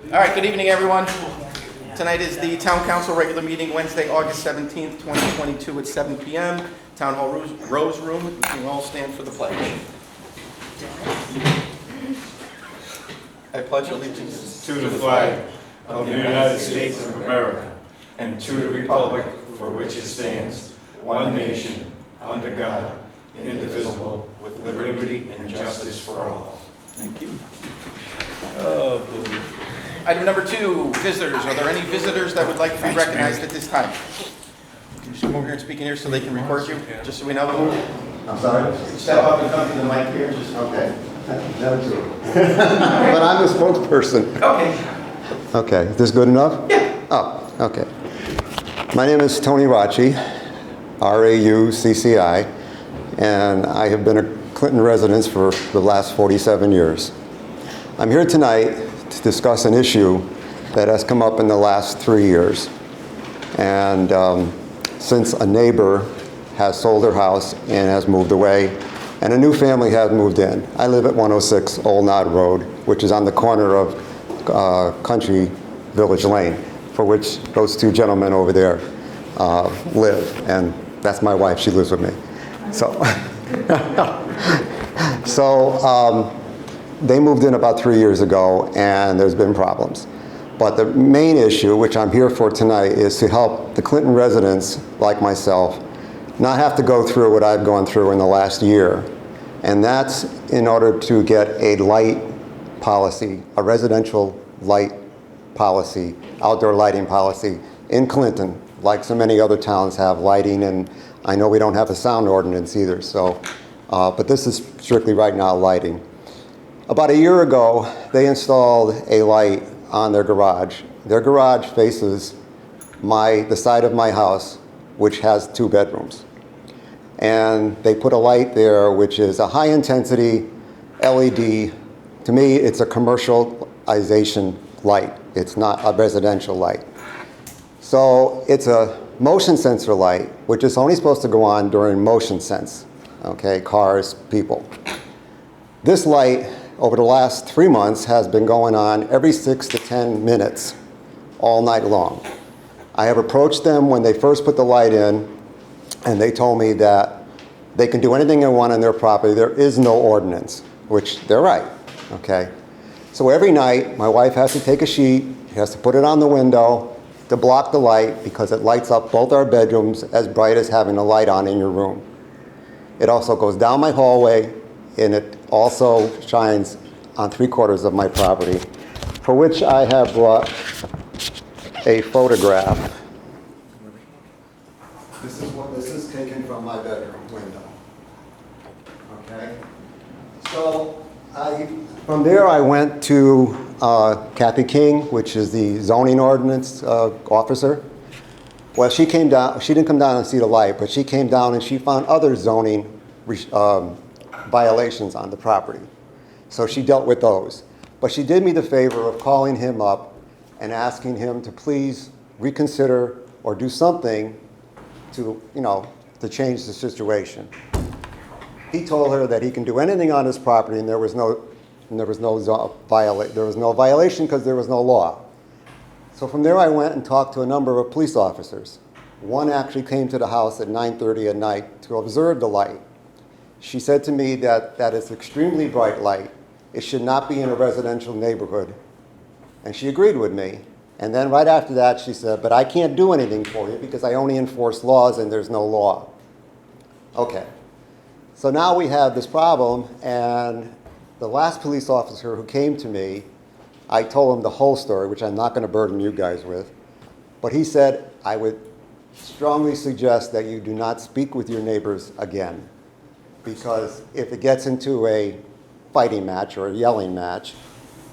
All right, good evening, everyone. Tonight is the Town Council regular meeting, Wednesday, August 17th, 2022 at 7 p.m. Town Hall Rose Room. We can all stand for the pledge. I pledge allegiance to the flag of the United States of America and to the republic for which it stands, one nation, under God, indivisible, with liberty and justice for all. Thank you. Item number 2, visitors. Are there any visitors that would like to be recognized at this time? Can you just come over here and speak in here so they can record you, just so we know them? I'm sorry? Step up and come to the mic here. Just Okay. Never true. But I'm the spokesperson. Okay. Okay, is this good enough? Yeah. Oh, okay. My name is Tony Raucci, R-A-U-C-C-I, and I have been a Clinton resident for the last 47 years. I'm here tonight to discuss an issue that has come up in the last 3 years. And since a neighbor has sold her house and has moved away, and a new family has moved in. I live at 106 Old Nod Road, which is on the corner of Country Village Lane, for which those two gentlemen over there live. And that's my wife, she lives with me. So, they moved in about 3 years ago, and there's been problems. But the main issue, which I'm here for tonight, is to help the Clinton residents, like myself, not have to go through what I've gone through in the last year. And that's in order to get a light policy, a residential light policy, outdoor lighting policy in Clinton, like so many other towns have lighting, and I know we don't have a sound ordinance either, so, but this is strictly right now lighting. About a year ago, they installed a light on their garage. Their garage faces the side of my house, which has 2 bedrooms. And they put a light there, which is a high-intensity LED. To me, it's a commercialization light. It's not a residential light. So it's a motion sensor light, which is only supposed to go on during motion sense, okay, cars, people. This light, over the last 3 months, has been going on every 6 to 10 minutes, all night long. I have approached them when they first put the light in, and they told me that they can do anything they want on their property. There is no ordinance, which they're right, okay? So every night, my wife has to take a sheet, she has to put it on the window to block the light because it lights up both our bedrooms as bright as having a light on in your room. It also goes down my hallway, and it also shines on 3/4 of my property, for which I have brought a photograph. This is taken from my bedroom window. Okay? So from there I went to Kathy King, which is the zoning ordinance officer. Well, she came down, she didn't come down and see the light, but she came down and she found other zoning violations on the property. So she dealt with those. But she did me the favor of calling him up and asking him to please reconsider or do something to, to change the situation. He told her that he can do anything on his property, and there was no violation because there was no law. So from there I went and talked to a number of police officers. One actually came to the house at 9:30 at night to observe the light. She said to me that it's extremely bright light. It should not be in a residential neighborhood. And she agreed with me. And then right after that, she said, but I can't do anything for you because I only enforce laws and there's no law. Okay. So now we have this problem, and the last police officer who came to me, I told him the whole story, which I'm not going to burden you guys with. But he said, I would strongly suggest that you do not speak with your neighbors again. Because if it gets into a fighting match or a yelling match,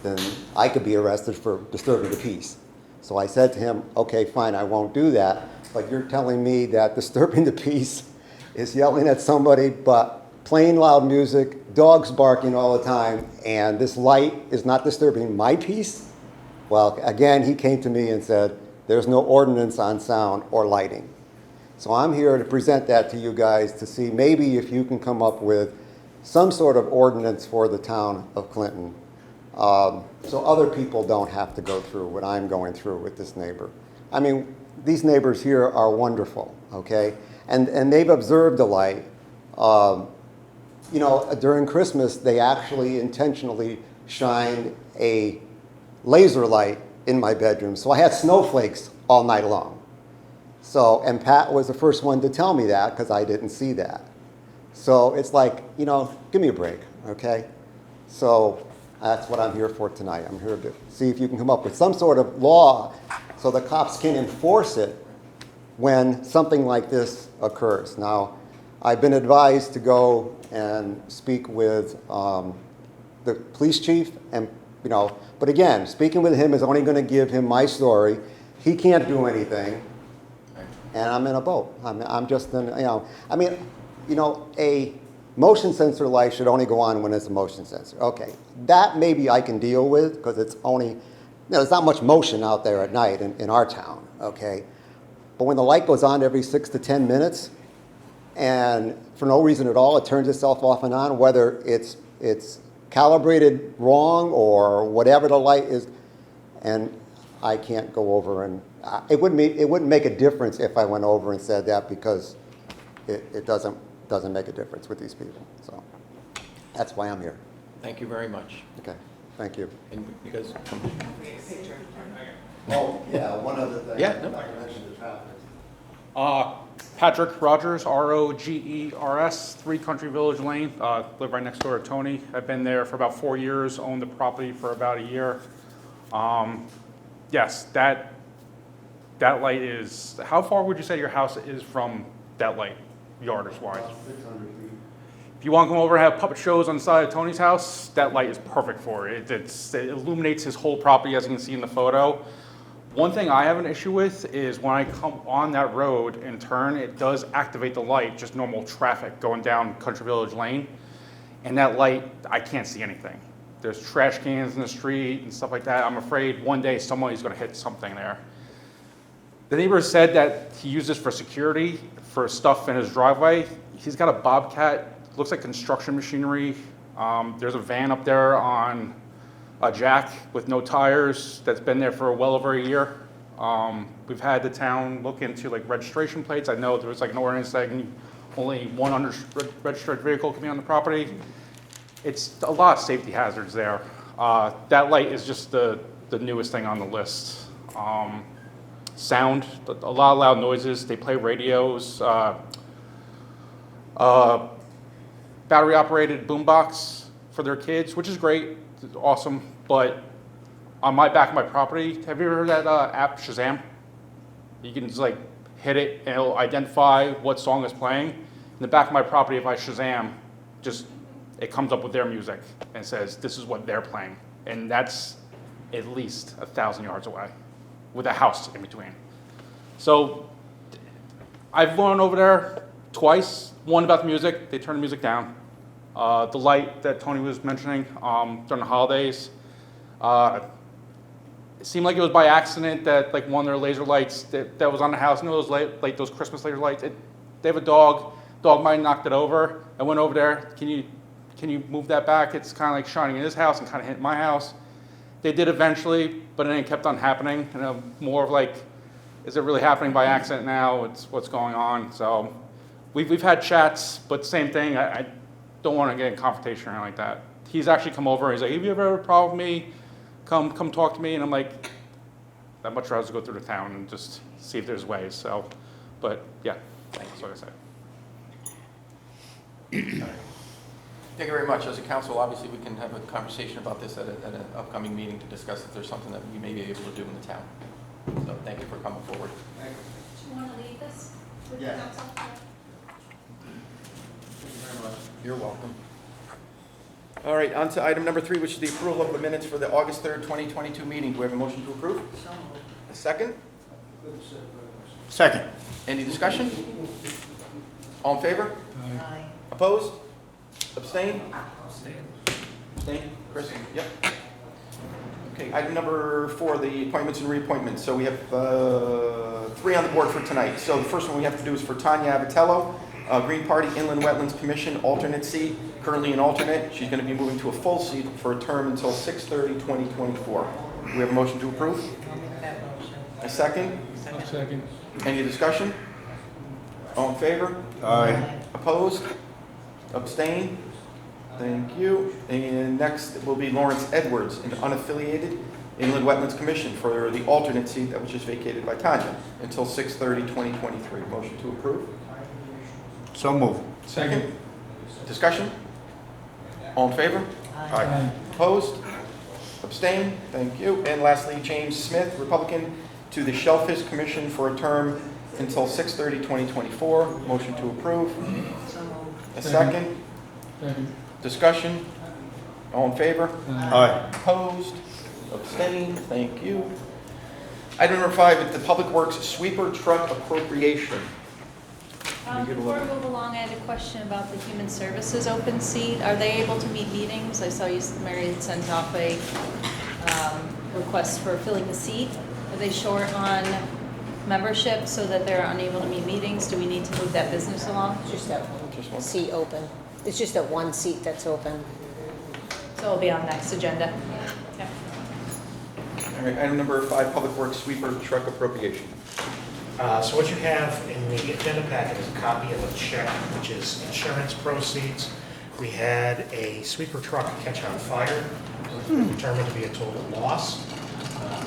then I could be arrested for disturbing the peace. So I said to him, okay, fine, I won't do that, but you're telling me that disturbing the peace is yelling at somebody, but playing loud music, dogs barking all the time, and this light is not disturbing my peace? Well, again, he came to me and said, there's no ordinance on sound or lighting. So I'm here to present that to you guys to see maybe if you can come up with some sort of ordinance for the town of Clinton so other people don't have to go through what I'm going through with this neighbor. I mean, these neighbors here are wonderful, okay? And they've observed the light. You know, during Christmas, they actually intentionally shined a laser light in my bedroom. So I had snowflakes all night long. So, and Pat was the first one to tell me that because I didn't see that. So it's like, you know, give me a break, okay? So that's what I'm here for tonight. I'm here to see if you can come up with some sort of law so the cops can enforce it when something like this occurs. Now, I've been advised to go and speak with the police chief, and you know, but again, speaking with him is only going to give him my story. He can't do anything, and I'm in a boat. I'm just in, you know, I mean, you know, a motion sensor light should only go on when it's a motion sensor. Okay, that maybe I can deal with because it's only, you know, there's not much motion out there at night in our town. Okay, but when the light goes on every 6 to 10 minutes, and for no reason at all, it turns itself off and on, whether it's calibrated wrong or whatever the light is, and I can't go over and it wouldn't make a difference if I went over and said that because it doesn't make a difference with these people. So that's why I'm here. Thank you very much. Okay, thank you. And you guys come. Oh yeah, one other thing. Yeah, no. I mentioned the traffic. Patrick Rogers, R-O-G-E-R-S, 3 Country Village Lane. Live right next door to Tony. I've been there for about 4 years, owned the property for about a year. Yes, that light is, how far would you say your house is from that light, yardage-wise? About 600 feet. If you want to come over and have puppet shows on the side of Tony's house, that light is perfect for it. It illuminates his whole property, as you can see in the photo. One thing I have an issue with is when I come on that road and turn, it does activate the light, just normal traffic going down Country Village Lane. And that light, I can't see anything. There's trash cans in the street and stuff like that. I'm afraid one day somebody's going to hit something there. The neighbor said that he uses for security, for stuff in his driveway. He's got a Bobcat, looks like construction machinery. There's a van up there on a jack with no tires that's been there for well over a year. We've had the town look into like registration plates. I know there was like an ordinance saying only one registered vehicle can be on the property. It's a lot of safety hazards there. That light is just the newest thing on the list. Sound, a lot of loud noises. They play radios. Battery operated boombox for their kids, which is great. It's awesome. But on my back of my property, have you ever heard that app Shazam? You can just like hit it and it'll identify what song is playing. In the back of my property, if I Shazam, just it comes up with their music and says this is what they're playing, and that's at least 1,000 yards away, with a house in between. So I've gone over there twice. One about the music, they turn the music down. The light that Tony was mentioning during the holidays. It seemed like it was by accident that like one of their laser lights that was on the house, you know those like those Christmas laser lights. They have a dog. Dog might have knocked it over. I went over there. Can you move that back? It's kind of like shining in his house and kind of hitting my house. They did eventually, but then it kept on happening. More of like, is it really happening by accident now? It's what's going on. So we've had chats, but same thing. I don't want to get in confrontation or anything like that. He's actually come over and he's like, have you ever had a problem with me? Come talk to me. And I'm like, I'd much rather go through the town and just see if there's ways. So, but yeah, that's what I say. Thank you very much. As a council, obviously, we can have a conversation about this at an upcoming meeting to discuss if there's something that we may be able to do in the town. So thank you for coming forward. Do you want to leave this with the Yeah. council? You're welcome. All right, on to item number 3, which is the approval of the minutes for the August 3rd, 2022 meeting. Do we have a motion to approve? A second? Second. Any discussion? All in favor? Aye. Opposed? Abstain? Abstain? Chris? Yep. Okay, item number 4, the appointments and reappointments. So we have 3 on the board for tonight. So the first one we have to do is for Tanya Abatello, Green Party Inland Wetlands Commission, alternate seat, currently an alternate. She's going to be moving to a full seat for a term until 6/30/2024. Do we have a motion to approve? I'll make that motion. A second? Second. Any discussion? All in favor? Aye. Opposed? Abstain? Thank you. And next will be Lawrence Edwards, an unaffiliated Inland Wetlands Commission for the alternate seat that was just vacated by Tanya until 6/30/2023. Motion to approve? So move. Second? Discussion? All in favor? Aye. Opposed? Abstain? Thank you. And lastly, James Smith, Republican, to the Shellfish Commission for a term until 6/30/2024. Motion to approve? So moved. A second? Second. Discussion? All in favor? Aye. Opposed? Abstained? Thank you. Item number 5 is the Public Works sweeper truck appropriation. Before we move along, I had a question about the Human Services open seat. Are they able to meet meetings? I saw you, Mary, had sent off a request for filling the seat. Are they short on membership so that they're unable to meet meetings? Do we need to move that business along? Just that Just one one. seat open. It's just that one seat that's open. So it'll be on next agenda. Okay. All right, item number 5, Public Works sweeper truck appropriation. So what you have in the agenda packet is a copy of a check, which is insurance proceeds. We had a sweeper truck catch on fire, determined to be a total loss.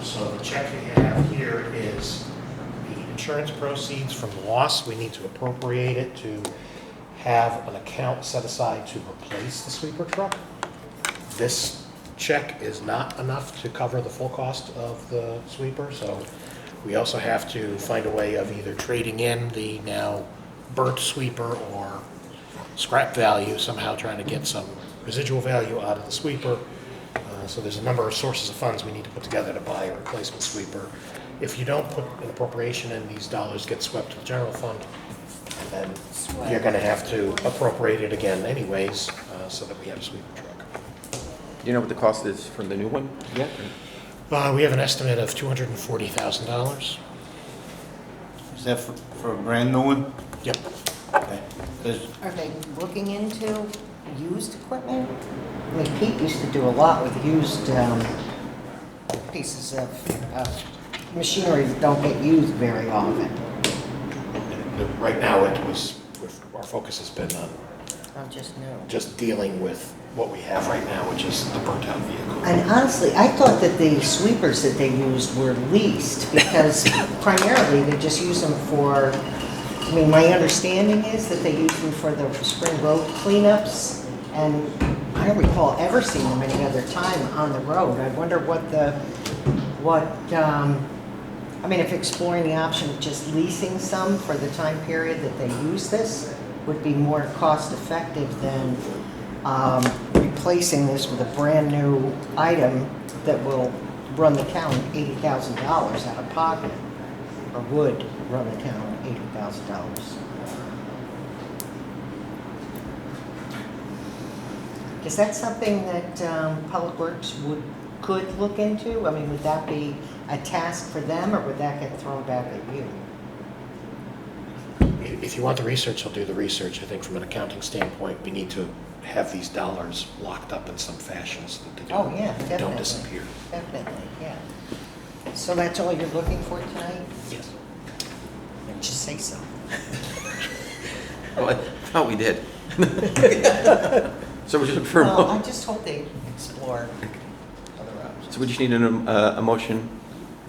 So the check we have here is the insurance proceeds from the loss. We need to appropriate it to have an account set aside to replace the sweeper truck. This check is not enough to cover the full cost of the sweeper, so we also have to find a way of either trading in the now burnt sweeper or scrap value, somehow trying to get some residual value out of the sweeper. So there's a number of sources of funds we need to put together to buy a replacement sweeper. If you don't put an appropriation in, these dollars get swept to the general fund, and then you're gonna have to appropriate it again anyways, so that we have a sweeper truck. Do you know what the cost is for the new one yet? We have an estimate of $240,000. Is that for a brand new one? Yep. Okay. 'Cause Are they looking into used equipment? I mean, Pete used to do a lot with used pieces of machinery that don't get used very often. Right now, our focus has been on I'm just new. just dealing with what we have right now, which is the burnt out vehicle. And honestly, I thought that the sweepers that they used were leased because primarily they just use them for, I mean, my understanding is that they use them for the spring road cleanups. And I don't recall ever seeing them any other time on the road. I wonder I mean, if exploring the option of just leasing some for the time period that they use this would be more cost effective than replacing this with a brand new item that will run the town $80,000 out of pocket, or would run the town $80,000. Is that something that Public Works could look into? I mean, would that be a task for them, or would that get thrown back at you? If you want the research, I'll do the research. I think from an accounting standpoint, we need to have these dollars locked up in some fashion so that they Oh, yeah, definitely. don't disappear. Definitely, yeah. So that's all you're looking for tonight? Yes. Just say so. Oh, I thought we did. So we just for Well, I just hope they explore other options. so we just need a motion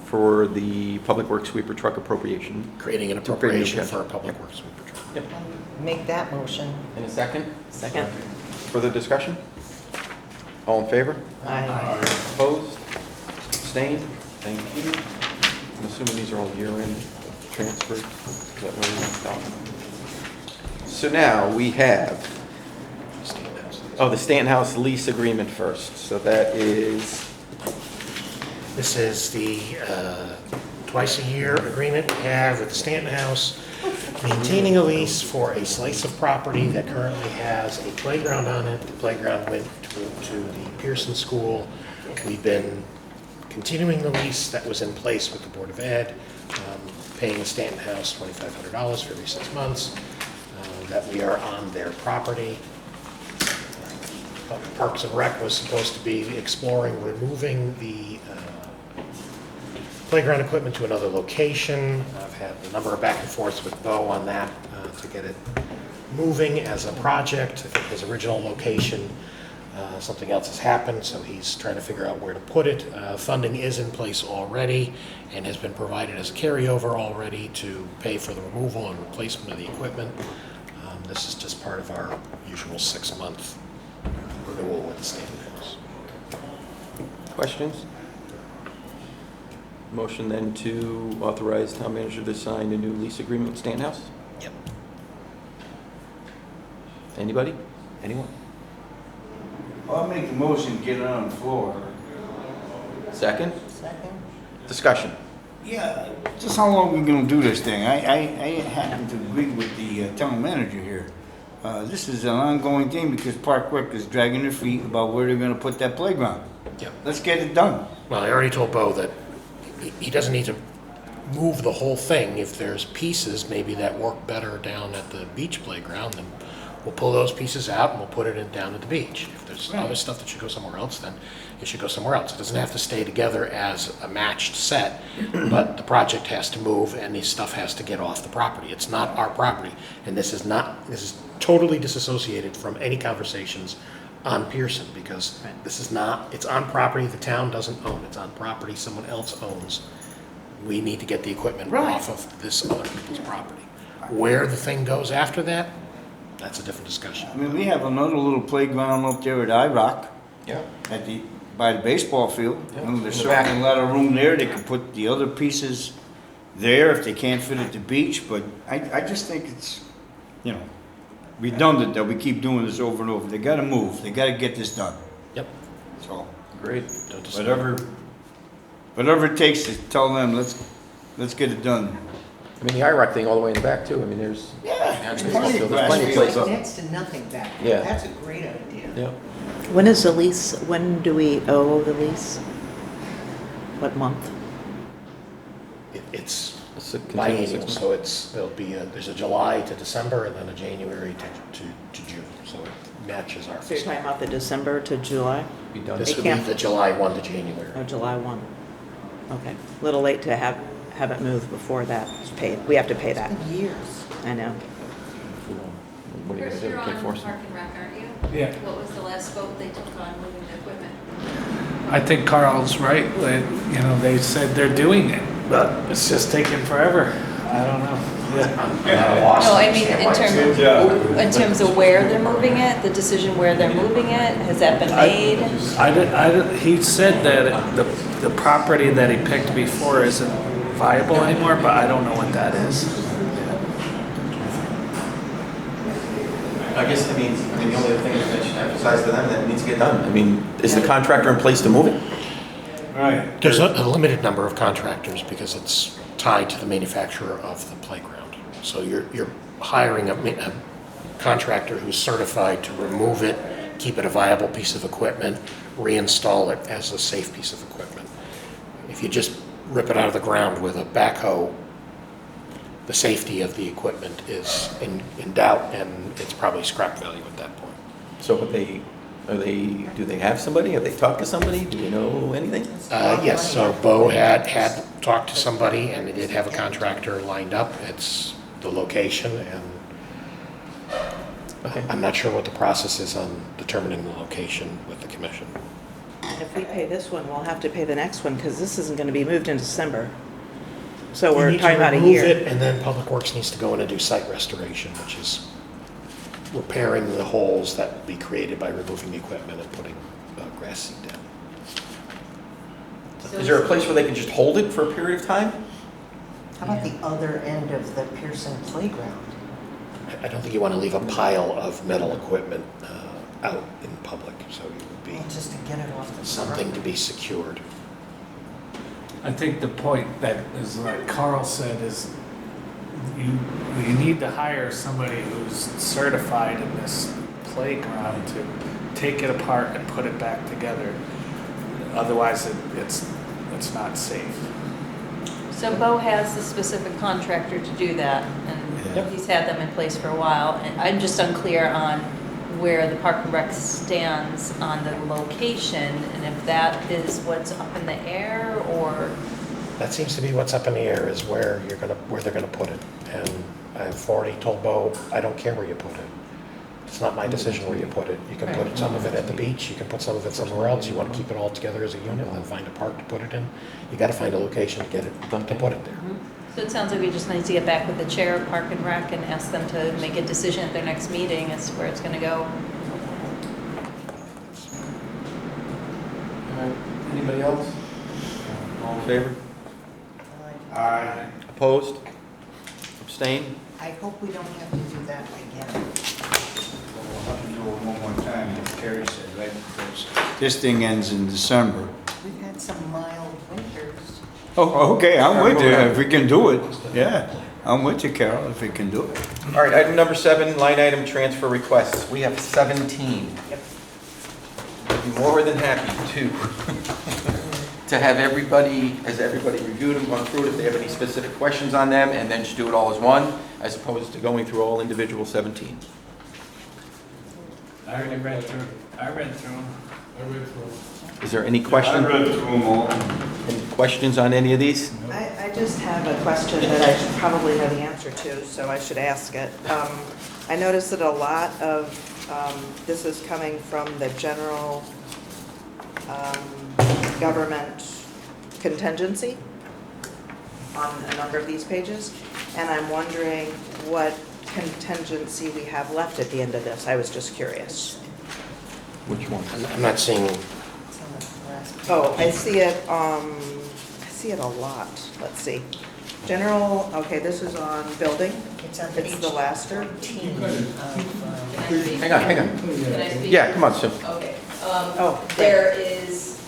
for the Public Works sweeper truck appropriation. Creating an To create a new appropriation account. for a public works sweeper truck. Yep. Make that motion. In a second? Second. Further discussion? All in favor? Aye. Opposed? Abstained? Thank you. I'm assuming these are all year-end transfers. Is that where we So now we have, the Stanton House lease agreement first. So that is, This is the twice-a-year agreement we have with the Stanton House, maintaining a lease for a slice of property that currently has a playground on it. The playground went to the Pearson School. We've been continuing the lease that was in place with the Board of Ed, paying the Stanton House $2,500 for every 6 months. that we are on their property. Parks and Rec was supposed to be exploring removing the playground equipment to another location. I've had a number of back and forths with Bo on that to get it moving as a project. I think his original location, something else has happened, so he's trying to figure out where to put it. Funding is in place already and has been provided as carryover already to pay for the removal and replacement of the equipment. This is just part of our usual 6-month renewal with the Stanton House. Questions? Motion then to authorize town manager to sign a new lease agreement with Stanton House? Yep. Anybody? Anyone? I'll make the motion, get it on the floor. Second? Second? Discussion. Yeah, just how long are we gonna do this thing? I happen to agree with the town manager here. This is an ongoing thing because Park Rec is dragging their feet about where they're gonna put that playground. Yep. Let's get it done. Well, I already told Bo that he doesn't need to move the whole thing. If there's pieces maybe that work better down at the beach playground, then we'll pull those pieces out and we'll put it in down at the beach. If there's other stuff that should go somewhere else, then it should go somewhere else. It doesn't have to stay together as a matched set, but the project has to move and the stuff has to get off the property. It's not our property, and this is totally disassociated from any conversations on Pearson, because this is not, it's on property the town doesn't own. It's on property someone else owns. We need to get the equipment off of this other people's property. Where the thing goes after that, that's a different discussion. I mean, we have another little playground up there at IROC Yeah. by the baseball field. Yeah, And there's in the back. certainly a lot of room there. They could put the other pieces there if they can't fit at the beach, but I just think it's, you know, redundant that we keep doing this over and over. They gotta move. They gotta get this done. Yep. So, Great. Don't disagree. whatever it takes to tell them, let's get it done. I mean, the IROC thing all the way in the back too. I mean, there's There's plenty of grass places. fields. Next to nothing back there. Yeah. That's a great idea. Yeah. When is the lease, when do we owe the lease? What month? It's It's a continuous biennial, so there'll be there's a July to December and then a January to June, so it matches our So you're fiscal. talking about the December to July? be done. This It would be can't- the July 1 to January. Or July 1? Okay. A little late to have it moved before that. It's paid. We have to pay that. Years. I know. What are you Chris, gonna you're do? on Can't force Park it? and Rec, aren't you? Yeah, What was the last vote they took on moving the equipment? I think Carl's right, that, you know, they said they're doing it, but it's just taking forever. I don't know. Yeah. No, I mean, in terms of where they're moving it, the decision where they're moving it, has that been made? He said that the property that he picked before isn't viable anymore, but I don't know what that is. I guess, the only other thing is that should emphasize to them that it needs to get done. I mean, is the contractor in place to move it? Right. There's a limited number of contractors because it's tied to the manufacturer of the playground. So you're hiring a contractor who's certified to remove it, keep it a viable piece of equipment, reinstall it as a safe piece of equipment. If you just rip it out of the ground with a backhoe, the safety of the equipment is in doubt, and it's probably scrap value at that point. So, but do they have somebody? Have they talked to somebody? Do you know anything? Yes, so Bo had talked to somebody, and they did have a contractor lined up. It's the location, and Okay. I'm not sure what the process is on determining the location with the commission. If we pay this one, we'll have to pay the next one because this isn't going to be moved in December. So we're talking about a You need to year. remove it, and then Public Works needs to go in and do site restoration, which is repairing the holes that will be created by removing the equipment and putting grass seed down. Is there a place where they can just hold it for a period of time? How about the other end of the Pearson playground? I don't think you want to leave a pile of metal equipment out in public, so it would be Well, just to get it off the something to be secured. I think the point that is like Carl said is you need to hire somebody who's certified in this playground to take it apart and put it back together. Otherwise, it's not safe. So Bo has the specific contractor to do that, Yeah. and he's had them in place for a while. And I'm just unclear on where the Park and Rec stands on the location, and if that is what's up in the air, or, That seems to be what's up in the air, is where they're gonna put it. And I've already told Bo, I don't care where you put it. It's not my decision where you put it. You can put some of it at the beach, you can put some of it somewhere else. You wanna keep it all together as a unit, and then find a park to put it in. You gotta find a location to get it, to put it there. so it sounds like we just need to get back with the chair of Park and Rec and ask them to make a decision at their next meeting as to where it's gonna go. All right. Anybody else? All in favor? Aye. Opposed? Abstain? I hope we don't have to do that again. We'll have to do it one more time, as Carrie said, right? Because this thing ends in December. We've had some mild winters. Oh, okay, I'm with you, if we can do it, yeah. I'm with you, Carol, if we can do it. All right, item number 7, line item transfer requests. We have 17. Yep. I'd be more than happy to have everybody, has everybody reviewed them, gone through it, if they have any specific questions on them, and then just do it all as one, as opposed to going through all individual 17. I already read through. I read through them. Is there any I question? read through them all. Any questions on any of these? I just have a question that I should probably know the answer to, so I should ask it. I noticed that a lot of this is coming from the general government contingency on a number of these pages, and I'm wondering what contingency we have left at the end of this. I was just curious. Which one? I'm not seeing, It's on the last page. Oh, I see it a lot. Let's see. General, okay, this is on building. It's on It's page the last 13 of, Hang on, hang on. Can I speak? Yeah, come on, Sue. Okay. Oh, There is,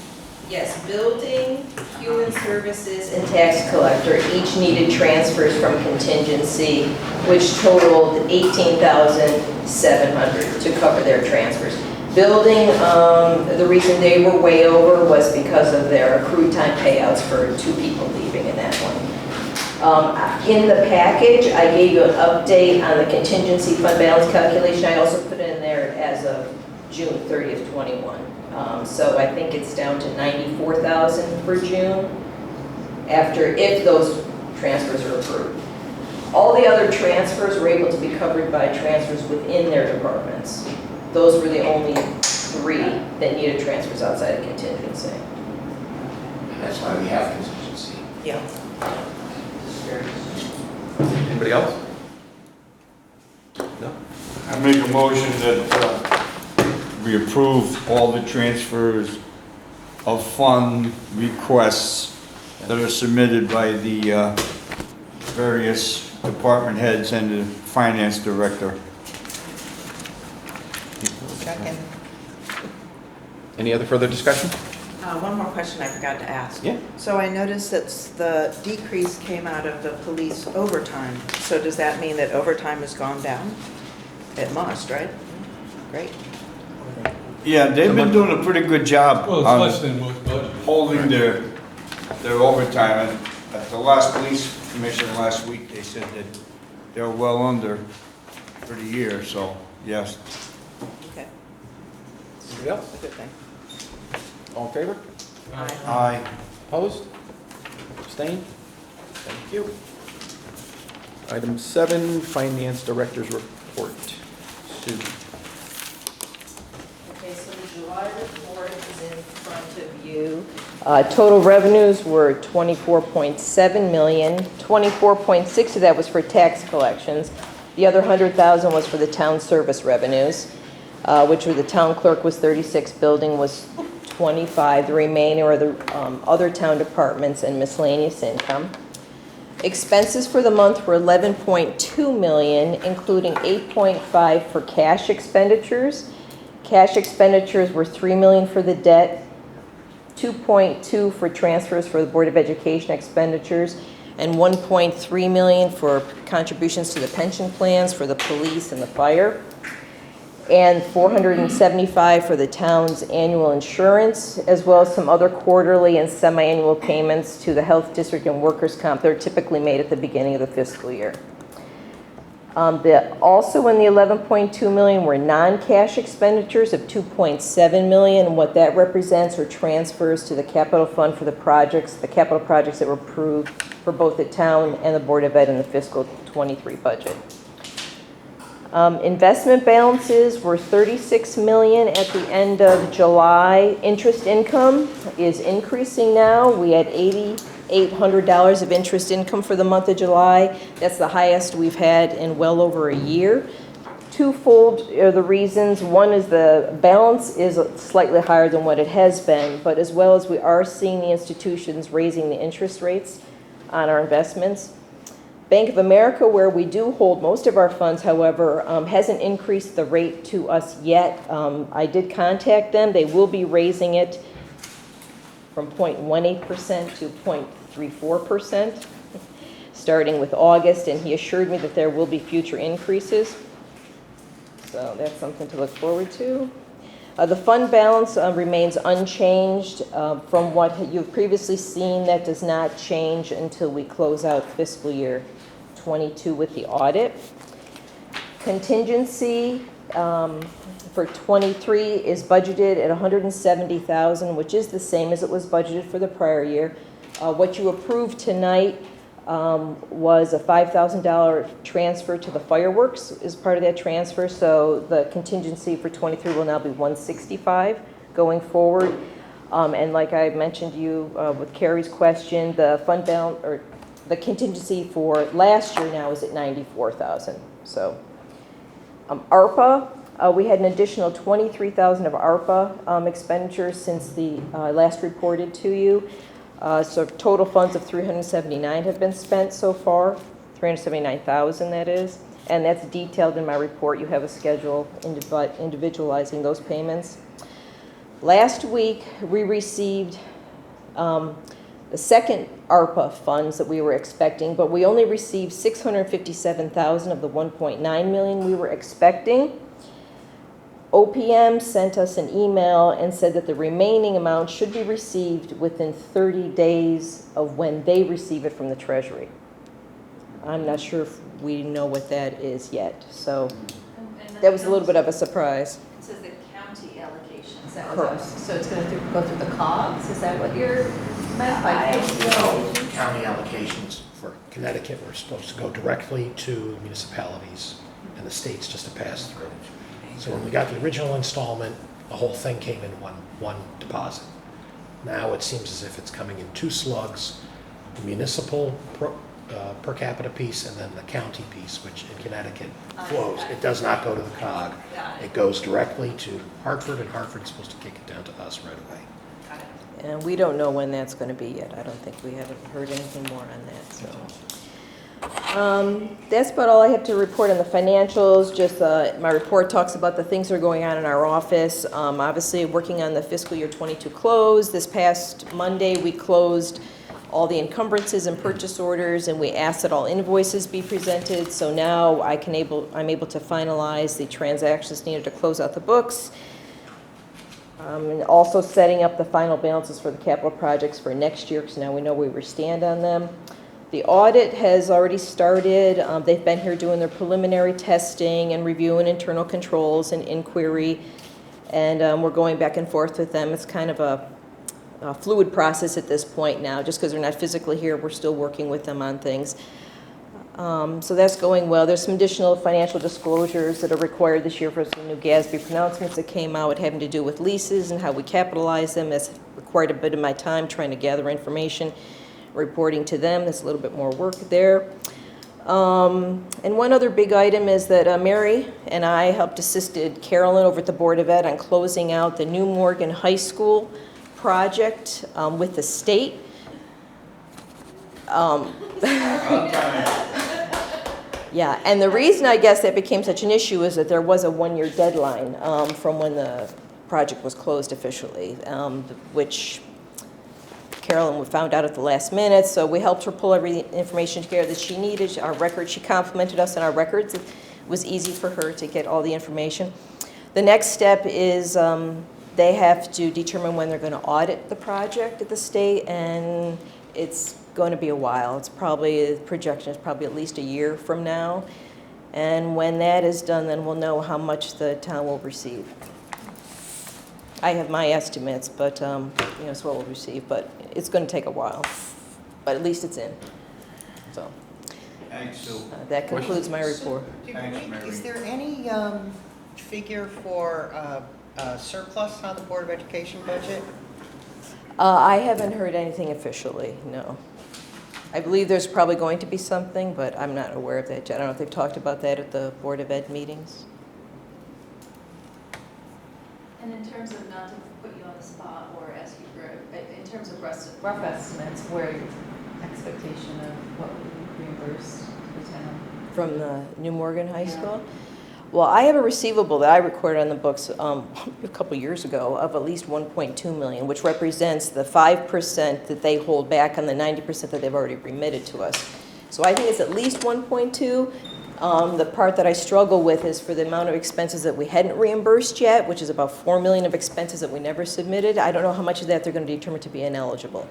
yes, building, human services, and tax collector each needed transfers from contingency, which totaled $18,700 to cover their transfers. Building, the reason they were way over was because of their accrued time payouts for 2 people leaving in that one. In the package, I gave you an update on the contingency fund balance calculation. I also put it in there as of June 30th, 21. So I think it's down to 94,000 for June, if those transfers are approved. All the other transfers were able to be covered by transfers within their departments. Those were the only 3 that needed transfers outside of contingency. That's why we have contingency. yeah. Anybody else? No? I make a motion that we approve all the transfers of fund requests that are submitted by the various department heads and the finance director. second. Any other further discussion? One more question I forgot to ask. Yeah. So I noticed that the decrease came out of the police overtime. So does that mean that overtime has gone down? It must, right? Great. Yeah, they've been doing a pretty good job Well, it's on less than most budgets. holding their overtime. And at the last police commission last week, they said that they're well under for the year, so yes. Okay, Anybody else? that's a good thing. All in favor? Aye. Opposed? Abstained? Thank you. Item 7, Finance Director's Report. Sue. Okay, so the July report is in front of you. Total revenues were $24.7 million. 24.6 of that was for tax collections. The other $100,000 was for the town service revenues, which were the town clerk was 36, building was 25. The remainder are the other town departments and miscellaneous income. Expenses for the month were $11.2 million, including $8.5 for cash expenditures. Cash expenditures were $3 million for the debt, $2.2 for transfers for the Board of Education expenditures, and $1.3 million for contributions to the pension plans for the police and the fire. and $475 for the town's annual insurance, as well as some other quarterly and semi-annual payments to the health district and workers' comp. They're typically made at the beginning of the fiscal year. Also in the 11.2 million were non-cash expenditures of 2.7 million, and what that represents are transfers to the capital fund for the capital projects that were approved for both the town and the Board of Ed in the fiscal 23 budget. Investment balances were 36 million at the end of July. Interest income is increasing now. We had $8,800 of interest income for the month of July. That's the highest we've had in well over a year. Twofold are the reasons. One is the balance is slightly higher than what it has been, but as well as we are seeing the institutions raising the interest rates on our investments. Bank of America, where we do hold most of our funds, however, hasn't increased the rate to us yet. I did contact them. They will be raising it from 0.18% to 0.34%, starting with August, and he assured me that there will be future increases. So that's something to look forward to. The fund balance remains unchanged from what you've previously seen. That does not change until we close out fiscal year 22 with the audit. Contingency for 23 is budgeted at $170,000, which is the same as it was budgeted for the prior year. What you approved tonight was a $5,000 transfer to the fireworks as part of that transfer. So the contingency for 23 will now be $165 going forward. And like I mentioned to you with Carrie's question, the fund balance or the contingency for last year now is at $94,000. So ARPA, we had an additional $23,000 of ARPA expenditures since the last reported to you. So total funds of $379 have been spent so far, $379,000 that is, and that's detailed in my report. You have a schedule individualizing those payments. Last week we received the second ARPA funds that we were expecting, but we only received $657,000 of the $1.9 million we were expecting. OPM sent us an email and said that the remaining amount should be received within 30 days of when they receive it from the Treasury. I'm not sure if we know what that is yet, so that was a little bit of a surprise. It says the county allocations. That Correct. was so it's going to go through the COGS? Is that what you're meant by county allocations? County allocations for Connecticut were supposed to go directly to municipalities, and the states just to pass through. So when we got the original installment, the whole thing came in one deposit. Now it seems as if it's coming in two slugs, the municipal per capita piece and then the county piece, which in Connecticut flows. It does not go to the COG. It goes directly to Hartford, and Hartford's supposed to kick it down to us right away. And we don't know when that's going to be yet. I don't think we haven't heard anything more on that. So that's about all I have to report on the financials. Just my report talks about the things that are going on in our office. Obviously, working on the fiscal year 22 close. This past Monday, we closed all the encumbrances and purchase orders, and we asked that all invoices be presented. So now I'm able to finalize the transactions needed to close out the books. And also setting up the final balances for the capital projects for next year, because now we know where we stand on them. The audit has already started. They've been here doing their preliminary testing and reviewing internal controls and inquiry, and we're going back and forth with them. It's kind of a fluid process at this point now. Just because they're not physically here, we're still working with them on things. So that's going well. There's some additional financial disclosures that are required this year for some new GASB pronouncements that came out having to do with leases and how we capitalize them. That's required a bit of my time trying to gather information, reporting to them. There's a little bit more work there. And one other big item is that Mary and I helped assisted Carolyn over at the Board of Ed on closing out the New Morgan High School project with the state. Yeah, and the reason I guess that became such an issue is that there was a one-year deadline from when the project was closed officially, which Carolyn found out at the last minute, so we helped her pull every information together that she needed. Our records, she complimented us on our records. It was easy for her to get all the information. The next step is they have to determine when they're going to audit the project at the state, and it's going to be a while. It's probably, the projection is probably at least a year from now. And when that is done, then we'll know how much the town will receive. I have my estimates, but, it's what we'll receive, but it's going to take a while. But at least it's in. So Thanks, Sue. that concludes my report. Thanks, Mary. Is there any figure for surplus on the Board of Education budget? I haven't heard anything officially, no. I believe there's probably going to be something, but I'm not aware of that yet. I don't know if they've talked about that at the Board of Ed meetings. And in terms of, not to put you on the spot or ask you for, in terms of rough estimates, where your expectation of what would be reimbursed to the town? From the New Morgan High School? Well, I have a receivable that I recorded on the books a couple years ago of at least 1.2 million, which represents the 5% that they hold back on the 90% that they've already remitted to us. So I think it's at least 1.2. The part that I struggle with is for the amount of expenses that we hadn't reimbursed yet, which is about 4 million of expenses that we never submitted. I don't know how much of that they're going to determine to be ineligible,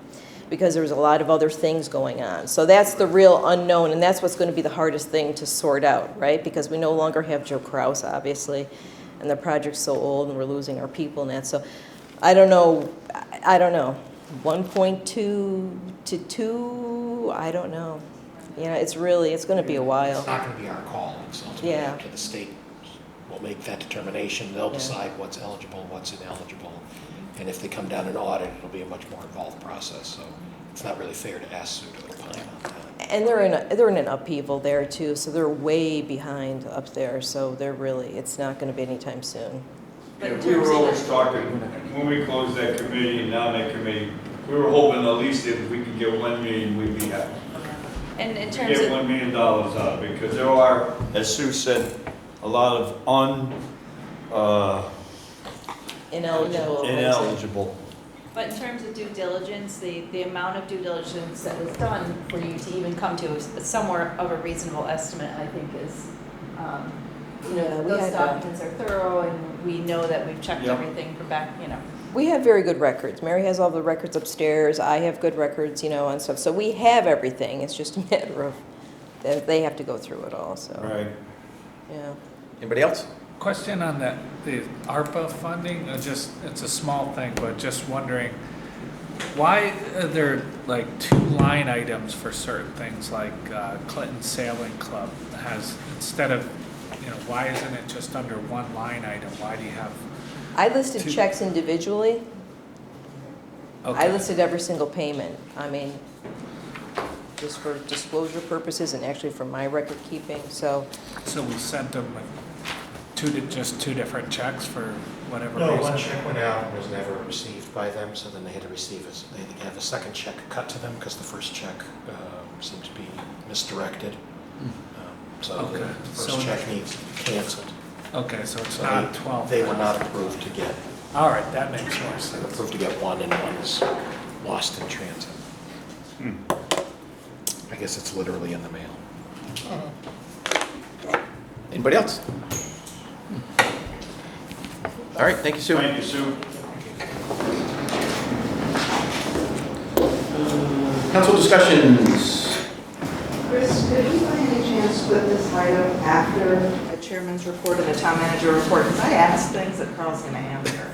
because there was a lot of other things going on. So that's the real unknown, and that's what's going to be the hardest thing to sort out, right? Because we no longer have Joe Kraus, obviously, and the project's so old, and we're losing our people and that. So I don't know. 1.2 to 2, I don't know. It's going to be a while. It's not going to be our call. It's ultimately Yeah. up to the state. We'll make that determination. They'll decide what's eligible, what's ineligible. And if they come down and audit, it'll be a much more involved process. So it's not really fair to ask Sue to opine on that. And they're in an upheaval there too, so they're way behind up there. So it's not going to be anytime soon. But in We terms were of always talking, when we closed that committee and now that committee, we were hoping at least if we could get 1 million, we'd be happy. and in We terms get of, $1 million out, because there are, as Sue said, a lot of Ineligible. ineligible. but in terms of due diligence, the amount of due diligence that was done for you to even come to somewhere of a reasonable estimate, I think is, Yeah, we those had, documents are thorough, and we know that we've checked Yep. everything from back, We have very good records. Mary has all the records upstairs. I have good records, on stuff. So we have everything. It's just a matter of that they have to go through it all. So Right. yeah. Anybody else? Question on the ARPA funding, it's a small thing, but just wondering, why are there like 2 line items for certain things, like Clinton Sailing Club has, instead of, why isn't it just under 1 line item? Why do you have? I listed Two- checks individually. I Okay. listed every single payment. I mean, just for disclosure purposes and actually for my record keeping. So So we sent them like just 2 different checks for whatever No, reason? one check went out and was never received by them, so then they had to they had to have a second check cut to them because the first check seemed to be misdirected. So Okay. the So- first check needs canceled. Okay, so it's So not 12. they were not approved to get, All right, that makes more they were sense. approved to get one, and one is lost in transit. I guess it's literally in the mail. Anybody else? All right, thank you, Sue. Thank you, Sue. Council discussions. Chris, could we by any chance put this item after the chairman's report and the town manager report? Because I asked things that Carl's going to answer.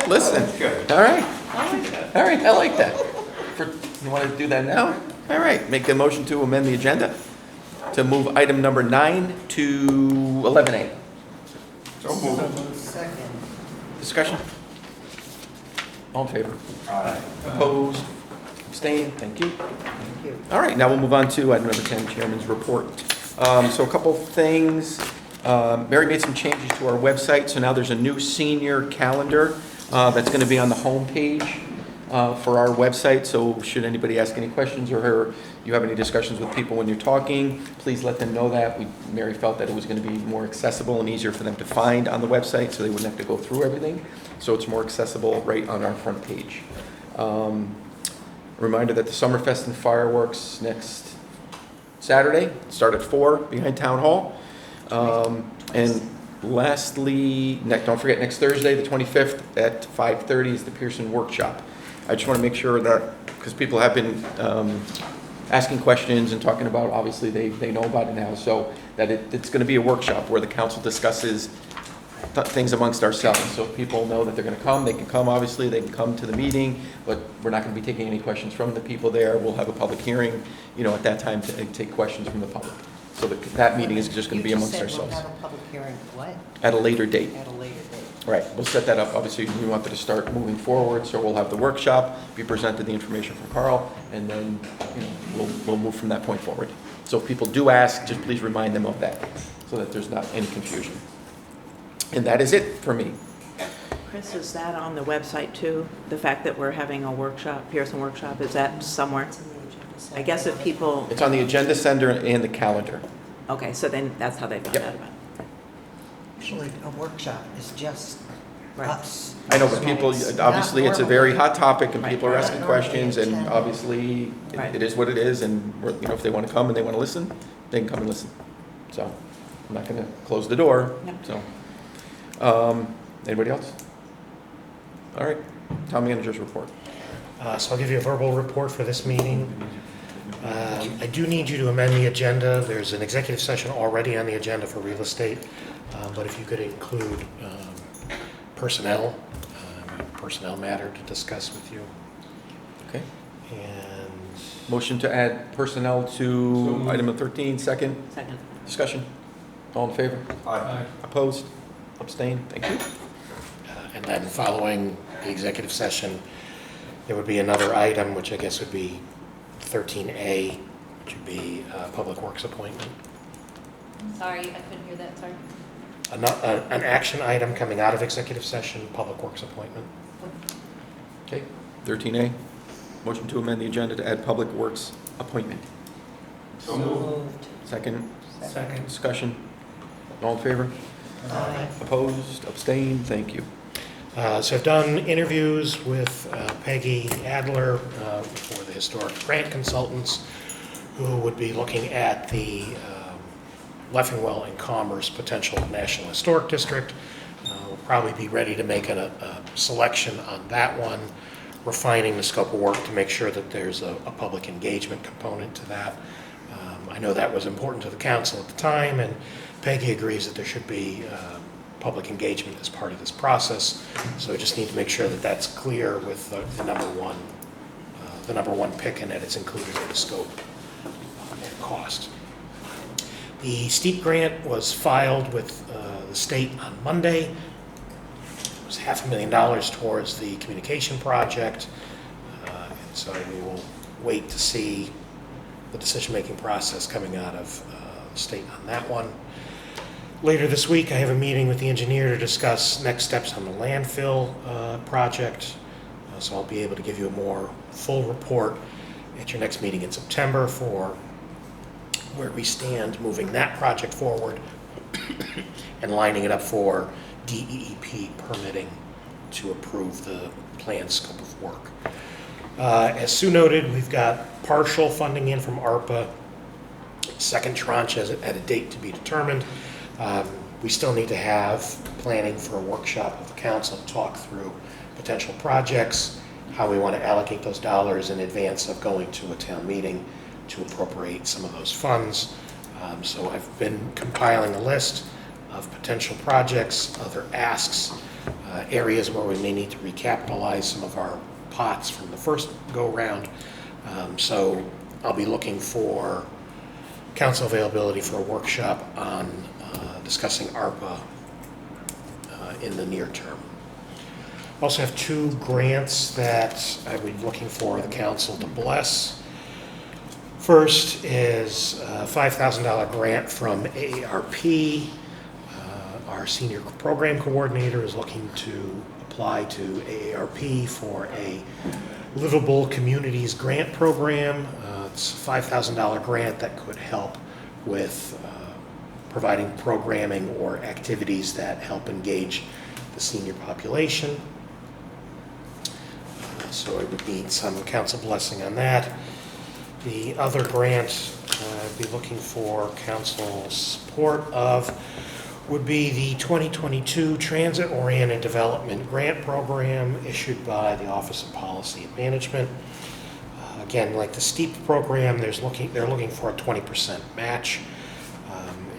Listen. Good. All right. All right, I like that. You want to do that now? All right, make the motion to amend the agenda to move item number 9 to 11A. So moved. Second. Discussion? All in favor? Opposed? Abstained? Thank you. Thank you. All right, now we'll move on to item number 10, Chairman's Report. So a couple things. Mary made some changes to our website, so now there's a new senior calendar that's going to be on the homepage for our website. So should anybody ask any questions or you have any discussions with people when you're talking, please let them know that. Mary felt that it was going to be more accessible and easier for them to find on the website, so they wouldn't have to go through everything. So it's more accessible right on our front page. Reminder that the Summerfest and fireworks next Saturday start at 4 behind Town Hall. And lastly, don't forget, next Thursday, the 25th at 5:30 is the Pearson Workshop. I just want to make sure that, because people have been asking questions and talking about, obviously, they know about it now, so that it's going to be a workshop where the council discusses things amongst ourselves. So if people know that they're going to come, they can come, obviously, they can come to the meeting, but we're not going to be taking any questions from the people there. We'll have a public hearing, at that time to take questions from the public. So that meeting is just going to be amongst ourselves. You just said we'll have a public hearing, what? At a later date. At a later date. Right, we'll set that up. Obviously, we wanted to start moving forward, so we'll have the workshop, be presented the information from Carl, and then, we'll move from that point forward. So if people do ask, just please remind them of that, so that there's not any confusion. And that is it for me. Chris, is that on the website too? The fact that we're having a workshop, Pearson Workshop, is that somewhere? I guess if people, It's on the agenda center and the calendar. okay, so then that's how they found Yep. out about it. Actually, a workshop is just Right. us. I know, but people, obviously, it's a very hot topic, and Right. people are asking questions, and obviously, Right. it is what it is, and, if they want to come and they want to listen, they can come and listen. So, I'm not going to close the door, Yep. so. Anybody else? All right, town manager's report. So I'll give you a verbal report for this meeting. I do need you to amend the agenda. There's an executive session already on the agenda for real estate, but if you could include personnel matter to discuss with you. Okay. And Motion to add personnel to item number 13, second. Second. Discussion. All in favor? Aye. Opposed? Abstained? Thank you. and then following the executive session, there would be another item, which I guess would be 13A, which would be Public Works appointment. Sorry, I couldn't hear that, sorry. An action item coming out of executive session, Public Works appointment. Okay. 13A. Motion to amend the agenda to add Public Works appointment. So moved. Second. Second. Discussion. All in favor? Aye. Opposed? Abstained? Thank you. So I've done interviews with Peggy Adler for the Historic Grant Consultants, who would be looking at the Leffingwell and Commerce potential National Historic District. We'll probably be ready to make a selection on that one, refining the scope of work to make sure that there's a public engagement component to that. I know that was important to the council at the time, and Peggy agrees that there should be public engagement as part of this process. So I just need to make sure that that's clear with the number one pick, and that it's included in the scope and cost. The STEEP grant was filed with the state on Monday. It was $500,000 towards the communication project. And so we will wait to see the decision-making process coming out of the state on that one. Later this week, I have a meeting with the engineer to discuss next steps on the landfill project. So I'll be able to give you a more full report at your next meeting in September for where we stand moving that project forward and lining it up for DEEP permitting to approve the planned scope of work. As Sue noted, we've got partial funding in from ARPA, second tranche at a date to be determined. We still need to have planning for a workshop of the council to talk through potential projects, how we want to allocate those dollars in advance of going to a town meeting to appropriate some of those funds. So I've been compiling a list of potential projects, other asks, areas where we may need to recapitalize some of our pots from the first go-round. So I'll be looking for council availability for a workshop on discussing ARPA in the near term. Also have two grants that I would be looking for the council to bless. First is a $5,000 grant from AARP. Our senior program coordinator is looking to apply to AARP for a Livable Communities Grant Program. It's a $5,000 grant that could help with providing programming or activities that help engage the senior population. So I would need some council blessing on that. The other grant I'd be looking for council support of would be the 2022 Transit-Oriented Development Grant Program issued by the Office of Policy and Management. Again, like the STEEP program, they're looking for a 20% match.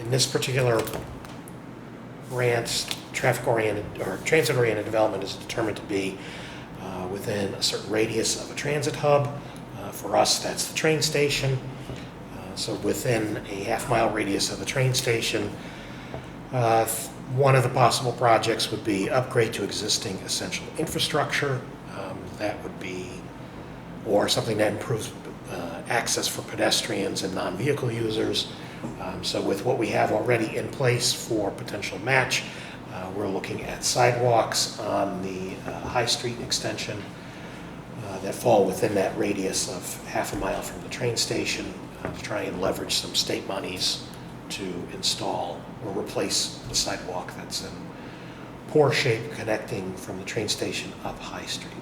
In this particular grant, traffic-oriented or transit-oriented development is determined to be within a certain radius of a transit hub. For us, that's the train station. So within a half-mile radius of a train station, one of the possible projects would be upgrade to existing essential infrastructure. That would be, or something that improves access for pedestrians and non-vehicle users. So with what we have already in place for potential match, we're looking at sidewalks on the High Street extension that fall within that radius of half a mile from the train station to try and leverage some state monies to install or replace the sidewalk that's in poor shape connecting from the train station up High Street.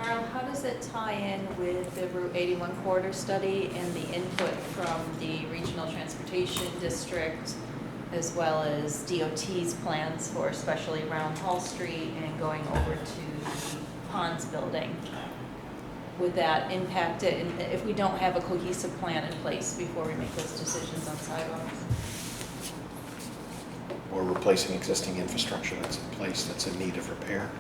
Carl, how does it tie in with the Route 81 corridor study and the input from the Regional Transportation District, as well as DOT's plans for especially around Hall Street and going over to the Ponds building? Would that impact it, and if we don't have a cohesive plan in place before we make those decisions on sidewalks? Or replacing existing infrastructure that's in place that's in need of repair.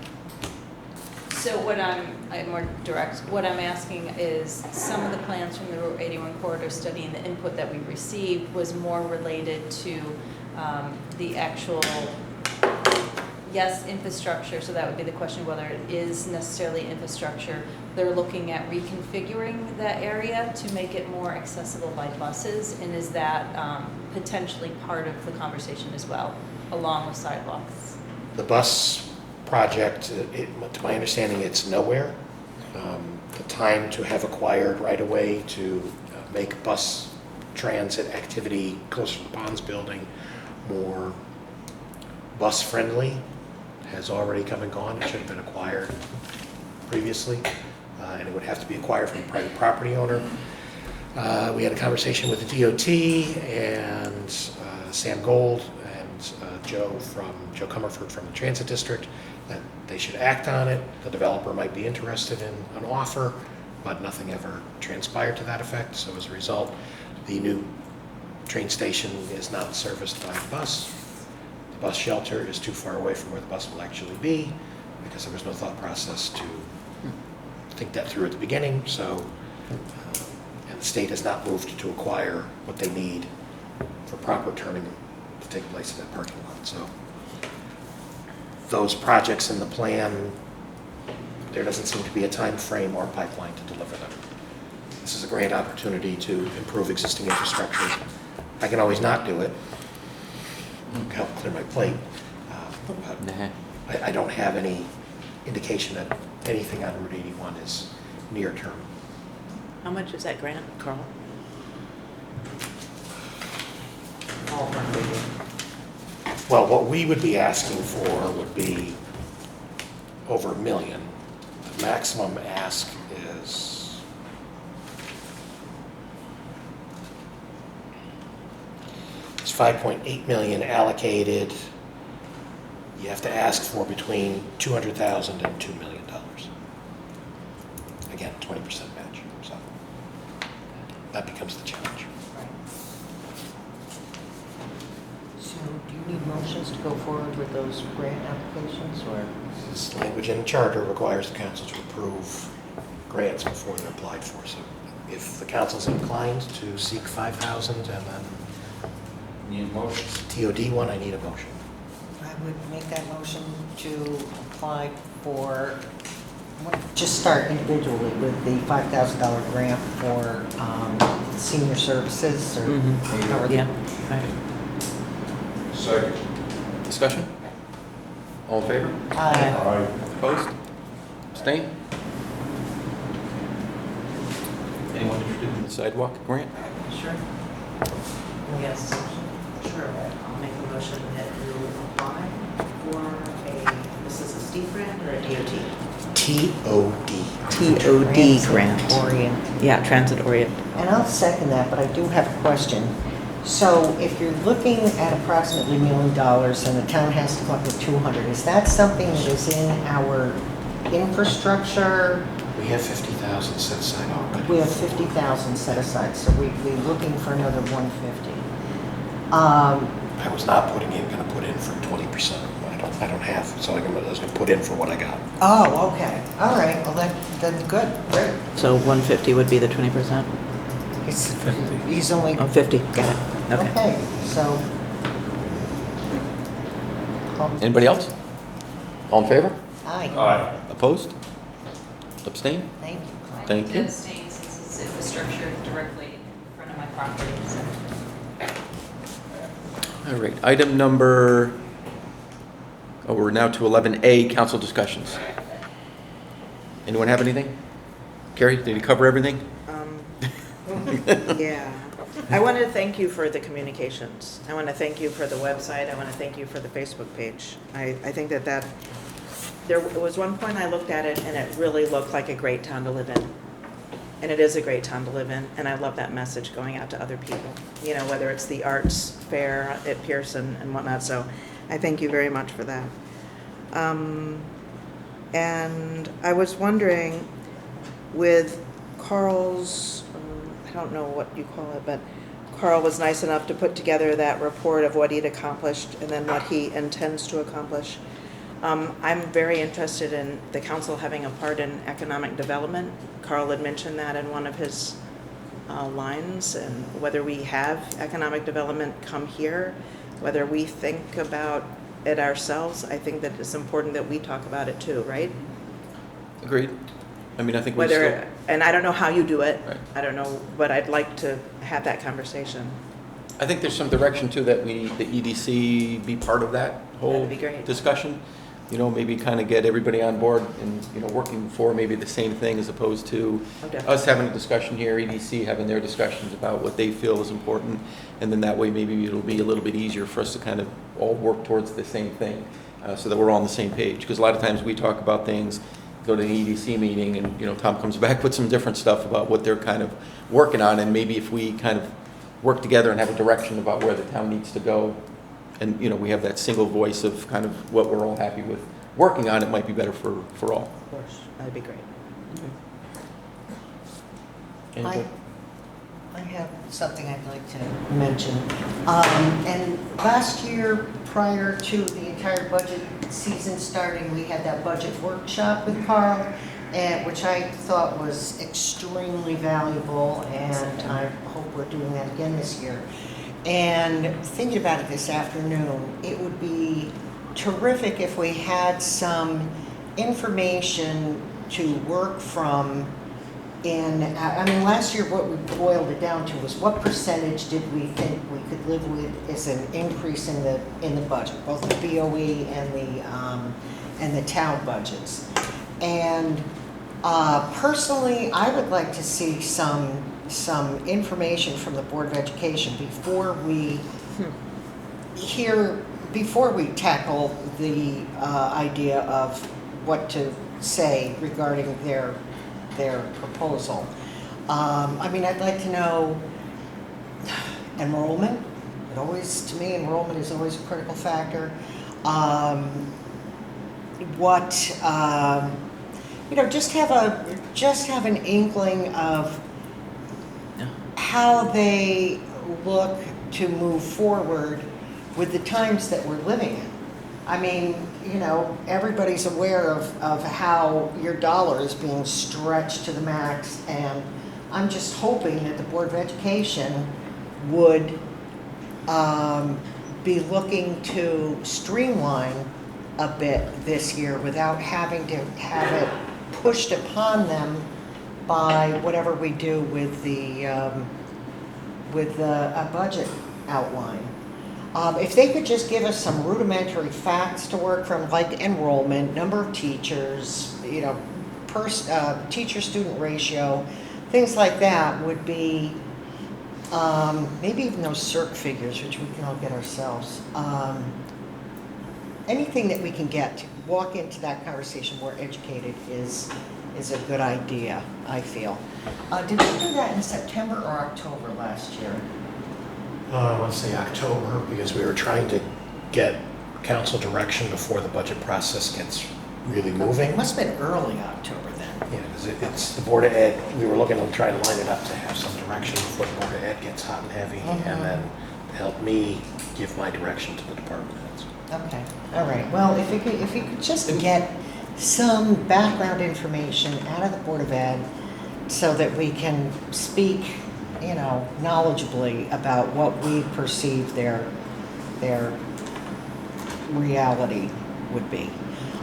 So what I'm more direct, what I'm asking is some of the plans from the Route 81 corridor study and the input that we received was more related to the actual, yes, infrastructure, so that would be the question whether it is necessarily infrastructure. They're looking at reconfiguring that area to make it more accessible by buses, and is that potentially part of the conversation as well, along with sidewalks? The bus project, to my understanding, it's nowhere. The time to have acquired right away to make bus transit activity closer to the Ponds building more bus-friendly has already come and gone. It should have been acquired previously, and it would have to be acquired from a private property owner. We had a conversation with the DOT and Sam Gold and Joe Comerford from the Transit District that they should act on it. The developer might be interested in an offer, but nothing ever transpired to that effect. So as a result, the new train station is not serviced by a bus. The bus shelter is too far away from where the bus will actually be because there was no thought process to think that through at the beginning. So, and the state has not moved to acquire what they need for proper turning to take place in that parking lot. So those projects in the plan, there doesn't seem to be a time frame or pipeline to deliver them. This is a great opportunity to improve existing infrastructure. I can always not do it, help clear my plate, but I don't have any indication that anything on Route 81 is near term. How much is that grant, Carl? Well, what we would be asking for would be over $1 million. The maximum ask is it's $5.8 million allocated. You have to ask for between $200,000 and $2 million. Again, 20% match. So that becomes the challenge. So do you need motions to go forward with those grant applications, or? This language in the charter requires the council to approve grants before they're applied for. So if the council's inclined to seek $5,000 and then Need motion. TOD one, I need a motion. I would make that motion to apply for, just start individually with the $5,000 grant for senior services or however they- Second. Discussion? All in favor? Aye. Opposed? Abstained? Anyone interested in the sidewalk grant? Sure. Yes, sure. I'll make a motion that you apply for a This is a steep grant or a DOT? TOD. TOD grant. Orient. Yeah, transit orient. And I'll second that, but I do have a question. So if you're looking at approximately $1 million and the town has to come up with 200, is that something that is in our infrastructure? We have 50,000 set aside already. We have 50,000 set aside, so we'd be looking for another 150. I was not gonna put in for 20%. I don't have, so I was gonna put in for what I got. Oh, okay. All right, well, that's good, great. So 150 would be the 20%? He's only, Oh, 50, got it. Okay. okay, so. Anybody else? All in favor? Aye. Opposed? Abstain? Thank you. Thank you. Abstain since it's infrastructure directly in front of my property, so. All right, item number, we're now to 11A, council discussions. Anyone have anything? Carrie, did you cover everything? Yeah. I want to thank you for the communications. I want to thank you for the website. I want to thank you for the Facebook page. I think that there was one point I looked at it and it really looked like a great town to live in. And it is a great town to live in, and I love that message going out to other people. You know, whether it's the arts fair at Pearson and whatnot, so I thank you very much for that. And I was wondering, with Carl's, I don't know what you call it, but Carl was nice enough to put together that report of what he'd accomplished and then what he intends to accomplish. I'm very interested in the council having a part in economic development. Carl had mentioned that in one of his lines, and whether we have economic development come here, whether we think about it ourselves, I think that it's important that we talk about it too, right? Agreed. I mean, I think we still... Whether, and I don't know how you do it. Right. I don't know, but I'd like to have that conversation. I think there's some direction too that we need the EDC be part of that whole That'd be great. discussion. You know, maybe kind of get everybody on board and, you know, working for maybe the same thing as opposed to Okay. us having a discussion here, EDC having their discussions about what they feel is important. And then that way maybe it'll be a little bit easier for us to kind of all work towards the same thing so that we're all on the same page. Because a lot of times we talk about things, go to an EDC meeting and, you know, Tom comes back with some different stuff about what they're kind of working on. And maybe if we kind of work together and have a direction about where the town needs to go, and, you know, we have that single voice of kind of what we're all happy with working on, it might be better for all. Of course, that'd be great. Anybody? I have something I'd like to mention. And last year, prior to the entire budget season starting, we had that budget workshop with Carl, which I thought was extremely valuable, and I hope we're doing that again this year. And thinking about it this afternoon, it would be terrific if we had some information to work from I mean, last year what we boiled it down to was what percentage did we think we could live with as an increase in the budget, both the BOE and the town budgets. And personally, I would like to see some information from the Board of Education before we tackle the idea of what to say regarding their proposal. I mean, I'd like to know enrollment. To me, enrollment is always a critical factor. Just have an inkling of how they look to move forward with the times that we're living in. I mean, you know, everybody's aware of how your dollar is being stretched to the max, and I'm just hoping that the Board of Education would be looking to streamline a bit this year without having to have it pushed upon them by whatever we do with a budget outline. If they could just give us some rudimentary facts to work from, like enrollment, number of teachers, you know, teacher-student ratio, things like that would be, maybe even those CIRC figures, which we can all get ourselves. anything that we can get to walk into that conversation more educated is a good idea, I feel. Did we do that in September or October last year? I want to say October, because we were trying to get council direction before the budget process gets really moving. It must have been early October then. Yeah, because it's the Board of Ed, we were looking to try to line it up to have some direction before the Board of Ed gets hot and heavy, and then help me give my direction to the department heads. Okay, all right. Well, if you could just get some background information out of the Board of Ed so that we can speak, knowledgeably about what we perceive their reality would be.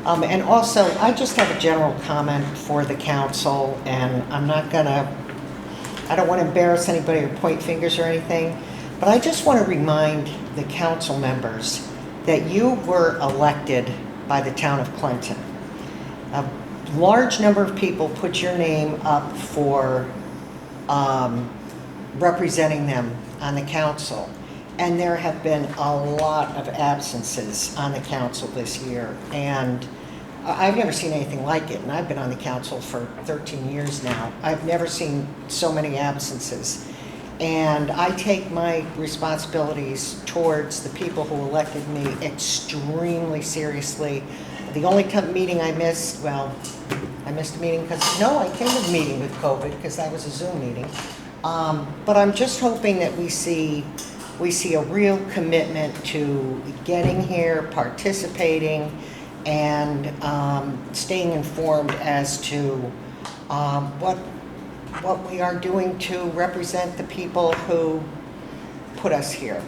And also, I just have a general comment for the council, and I don't want to embarrass anybody or point fingers or anything, but I just want to remind the council members that you were elected by the town of Clinton. A large number of people put your name up for representing them on the council. And there have been a lot of absences on the council this year. And I've never seen anything like it. And I've been on the council for 13 years now. I've never seen so many absences. And I take my responsibilities towards the people who elected me extremely seriously. The only meeting I missed, I missed a meeting because, I came to the meeting with COVID because that was a Zoom meeting. But I'm just hoping that we see a real commitment to getting here, participating, and staying informed as to what we are doing to represent the people who put us here.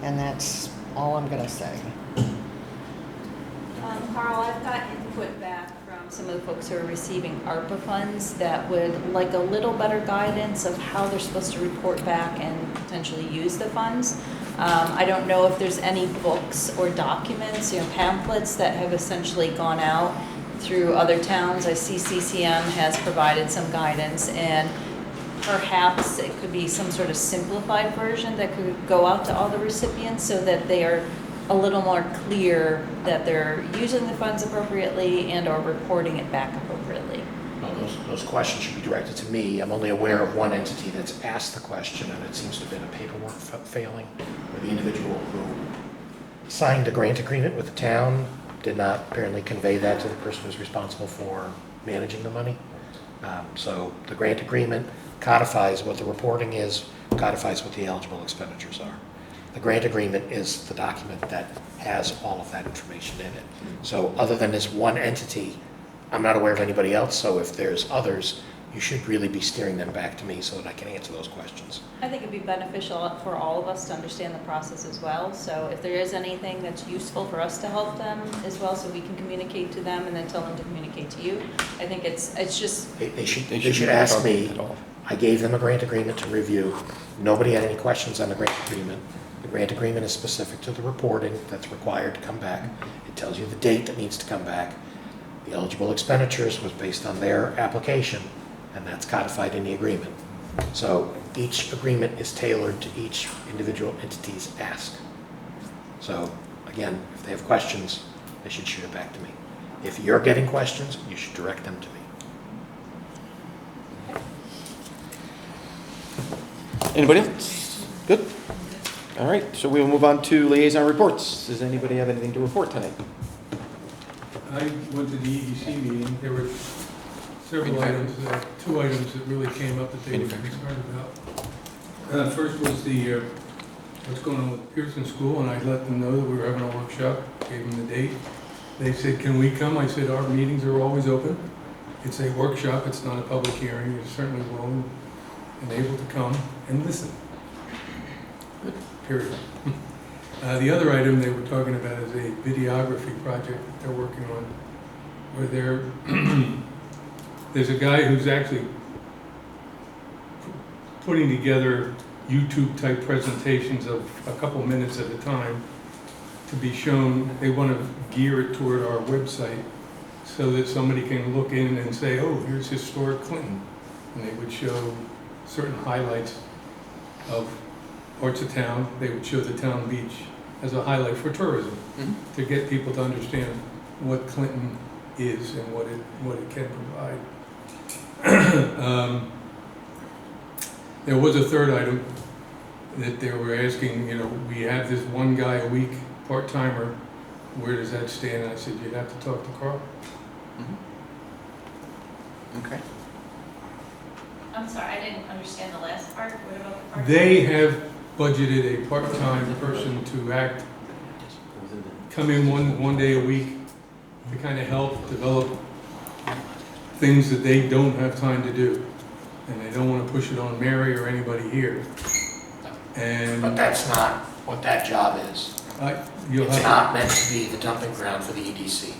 And that's all I'm going to say. Carl, I've got input back from some of the folks who are receiving ARPA funds that would like a little better guidance of how they're supposed to report back and potentially use the funds. I don't know if there's any books or documents, pamphlets that have essentially gone out through other towns. I see CCM has provided some guidance, and perhaps it could be some sort of simplified version that could go out to all the recipients so that they are a little more clear that they're using the funds appropriately and or reporting it back appropriately. Well, those questions should be directed to me. I'm only aware of one entity that's asked the question, and it seems to have been a paperwork failing, where the individual who signed a grant agreement with the town did not apparently convey that to the person who's responsible for managing the money. So the grant agreement codifies what the reporting is, codifies what the eligible expenditures are. The grant agreement is the document that has all of that information in it. So other than this one entity, I'm not aware of anybody else, so if there's others, you should really be steering them back to me so that I can answer those questions. I think it'd be beneficial for all of us to understand the process as well. So if there is anything that's useful for us to help them as well, so we can communicate to them and then tell them to communicate to you, I think it's just... They should ask me. I gave them a grant agreement to review. Nobody had any questions on the grant agreement. The grant agreement is specific to the reporting that's required to come back. It tells you the date that needs to come back. The eligible expenditures was based on their application, and that's codified in the agreement. So each agreement is tailored to each individual entity's ask. So again, if they have questions, they should shoot it back to me. If you're getting questions, you should direct them to me. Anybody else? Good. All right, so we will move on to liaison reports. Does anybody have anything to report tonight? I went to the EDC meeting. There were several items, two items that really came up that they were concerned about. First was the what's going on with Pearson School, and I let them know that we were having a workshop, gave them the date. They said, can we come? I said, our meetings are always open. It's a workshop, it's not a public hearing. You're certainly willing and able to come and listen. Period. The other item they were talking about is a videography project that they're working on, where there's a guy who's actually putting together YouTube-type presentations of a couple minutes at a time to be shown. They want to gear it toward our website so that somebody can look in and say, oh, here's historic Clinton. And they would show certain highlights of parts of town. They would show the town beach as a highlight for tourism, to get people to understand what Clinton is and what it can provide. There was a third item that they were asking, we have this one guy a week, part-timer, where does that stand? And I said, you'd have to talk to Carl. Okay. I'm sorry, I didn't understand the last part. What about the part? They have budgeted a part-time person to come in one day a week to kind of help develop things that they don't have time to do. And they don't want to push it on Mary or anybody here. And But that's not what that job is. you'll It's have not meant to be the dumping ground for the EDC.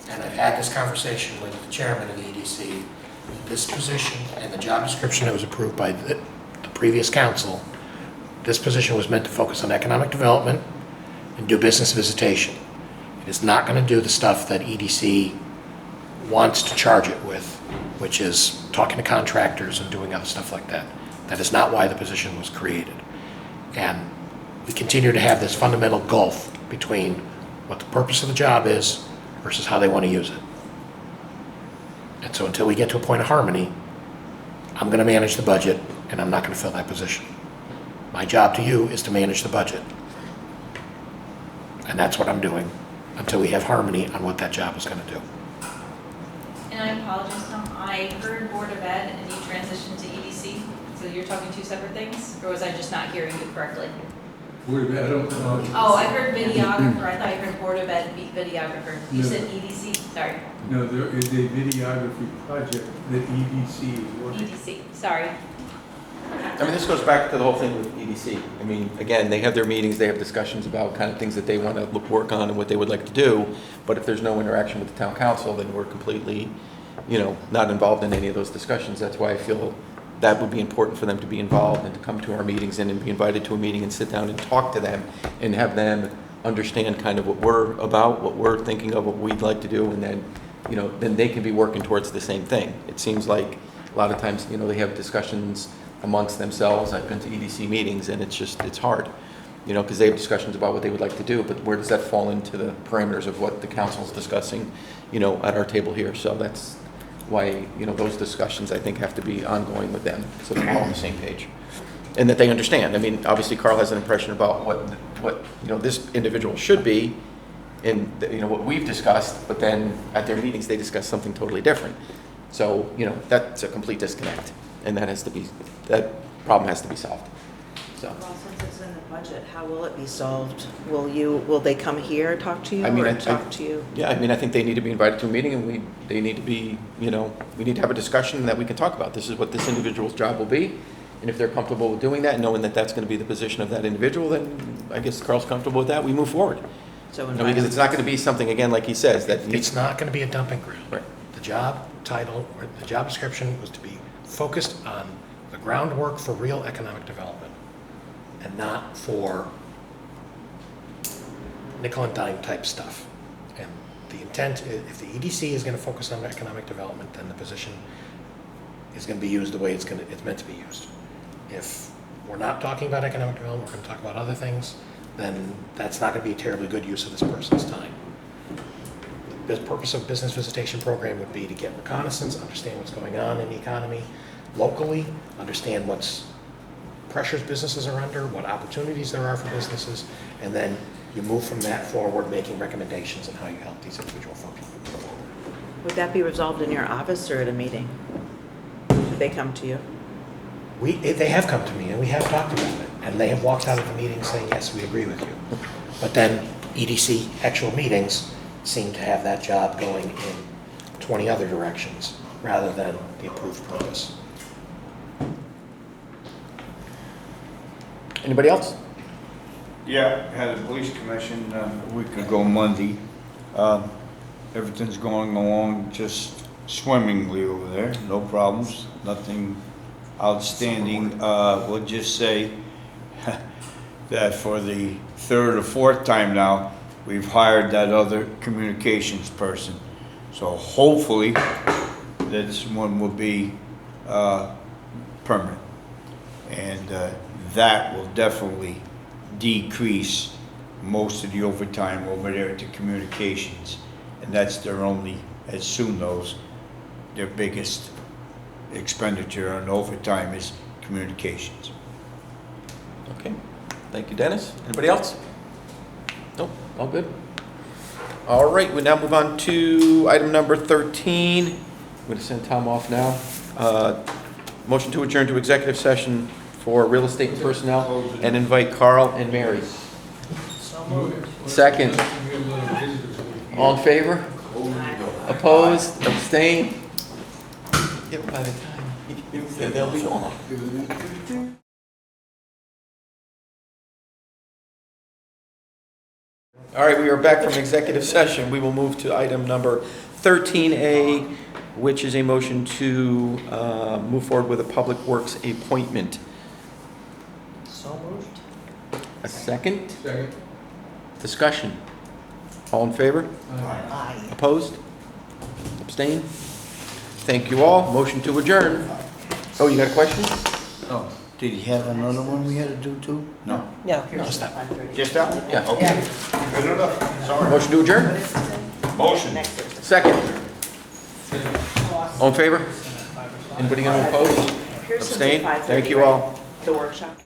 And I've had this conversation with the chairman of the EDC. This position and the job description that was approved by the previous council, this position was meant to focus on economic development and do business visitation. It is not going to do the stuff that EDC wants to charge it with, which is talking to contractors and doing other stuff like that. That is not why the position was created. And we continue to have this fundamental gulf between what the purpose of the job is versus how they want to use it. And so until we get to a point of harmony, I'm going to manage the budget and I'm not going to fill that position. My job to you is to manage the budget. And that's what I'm doing until we have harmony on what that job is going to do. And I apologize, Tom, I heard Board of Ed and you transitioned to EDC, so you're talking two separate things? Or was I just not hearing you correctly? Board of Ed, I don't know. Oh, I heard videographer, I thought I heard Board of Ed videographer. You No. said EDC, sorry, No, there is a videography project that EDC is working. EDC, sorry. I mean, this goes back to the whole thing with EDC. I mean, again, they have their meetings, they have discussions about kind of things that they want to work on and what they would like to do. But if there's no interaction with the town council, then we're completely, not involved in any of those discussions. That's why I feel that would be important for them to be involved and to come to our meetings and be invited to a meeting and sit down and talk to them and have them understand kind of what we're about, what we're thinking of, what we'd like to do, and then, then they can be working towards the same thing. It seems like a lot of times, they have discussions amongst themselves. I've been to EDC meetings and it's hard, because they have discussions about what they would like to do, but where does that fall into the parameters of what the council's discussing, at our table here? So that's why, those discussions I think have to be ongoing with them, so they're all on the same page. And that they understand. I mean, obviously Carl has an impression about what this individual should be and, what we've discussed, but then at their meetings, they discuss something totally different. So, that's a complete disconnect. And that problem has to be solved. So, Well, since it's in the budget, how will it be solved? Will they come here, talk to you, or talk to you? Yeah, I mean, I think they need to be invited to a meeting and they need to be, we need to have a discussion that we can talk about. This is what this individual's job will be. And if they're comfortable with doing that, knowing that that's going to be the position of that individual, then I guess Carl's comfortable with that, we move forward. So Because it's not going to be something, again, like he says, that It's not going to be a dumping ground. Right. The job title, or the job description was to be focused on the groundwork for real economic development and not for nickel and dime type stuff. And the intent, if the EDC is going to focus on economic development, then the position is going to be used the way it's meant to be used. If we're not talking about economic development, we're going to talk about other things, then that's not going to be a terribly good use of this person's time. The purpose of business visitation program would be to get reconnaissance, understand what's going on in the economy locally, understand what's pressures businesses are under, what opportunities there are for businesses, and then you move from that forward, making recommendations on how you help these individual folks move forward. Would that be resolved in your office or at a meeting? Should they come to you? They have come to me and we have talked about it, and they have walked out of the meeting saying, yes, we agree with you. But then EDC actual meetings seem to have that job going in 20 other directions rather than the approved purpose. Anybody else? Yeah, had a police commission a week ago Monday. Everything's going along just swimmingly over there, no problems, nothing outstanding. We'll just say that for the third or fourth time now, we've hired that other communications person. So hopefully this one will be permanent. And that will definitely decrease most of the overtime over there at the communications. And that's their only, as Sue knows, their biggest expenditure on overtime is communications. Okay, thank you, Dennis. Anybody else? Nope, all good. All right, we now move on to item number 13. I'm going to send Tom off now. Motion to adjourn to executive session for real estate and personnel and invite Carl and Mary. Second. All in favor? Opposed? Abstain? Yeah, by the time they'll be gone. All right, we are back from executive session. We will move to item number 13A, which is a motion to move forward with a Public Works appointment. So moved. A second? Second. Discussion. All in favor? Aye. Opposed? Abstain? Thank you all. Motion to adjourn. Oh, you got a question? Oh, did he have another one we had to do too? No. No. Just that. Just that one? Yeah. Okay. Good enough. Sorry. Motion to adjourn? Motion. Second. All in favor? Anybody going to oppose? Here's some Abstain? 5:30, Thank you right? all. The workshop.